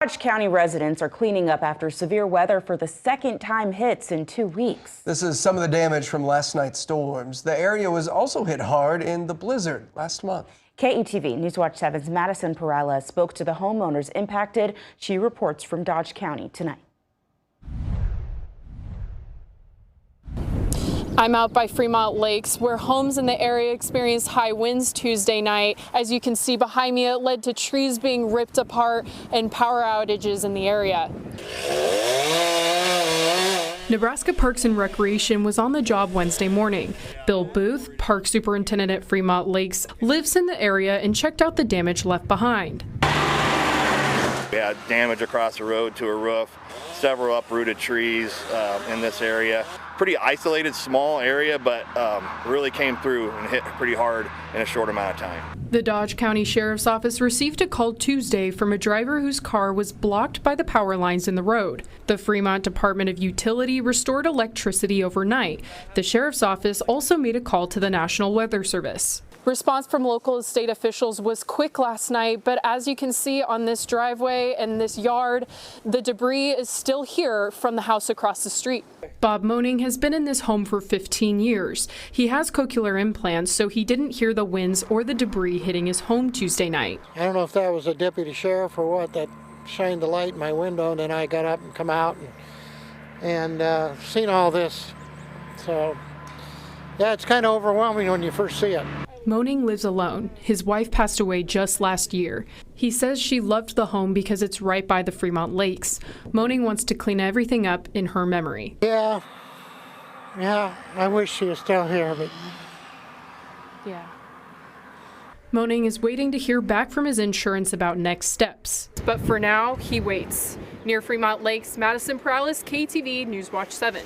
Dodge County residents are cleaning up after severe weather for the second time hits in 2 weeks. This is some of the damage from last night's storms. The area was also hit hard in the blizzard last month. KETV Newswatch 7's Madison Perales spoke to the homeowners impacted. She reports from Dodge County tonight. I'm out by Fremont Lakes, where homes in the area experienced high winds Tuesday night. As you can see behind me, it led to trees being ripped apart and power outages in the area. Nebraska Parks and Recreation was on the job Wednesday morning. Bill Booth, park superintendent at Fremont Lakes, lives in the area and checked out the damage left behind. We had damage across the road to a roof, several uprooted trees in this area. Pretty isolated, small area, but really came through and hit pretty hard in a short amount of time. The Dodge County Sheriff's Office received a call Tuesday from a driver whose car was blocked by the power lines in the road. The Fremont Department of Utility restored electricity overnight. The Sheriff's Office also made a call to the National Weather Service. Response from local and state officials was quick last night, but as you can see on this driveway and this yard, the debris is still here from the house across the street. Bob Moaning has been in this home for 15 years. He has cochlear implants, so he didn't hear the winds or the debris hitting his home Tuesday night. I don't know if that was a deputy sheriff or what that shined the light in my window, and then I got up and come out and seen all this. So, yeah, it's kind of overwhelming when you first see it. Moaning lives alone. His wife passed away just last year. He says she loved the home because it's right by the Fremont Lakes. Moaning wants to clean everything up in her memory. Yeah, I wish she was still here, but... Yeah. Moaning is waiting to hear back from his insurance about next steps. But for now, he waits. Near Fremont Lakes, Madison Perales, KETV Newswatch 7.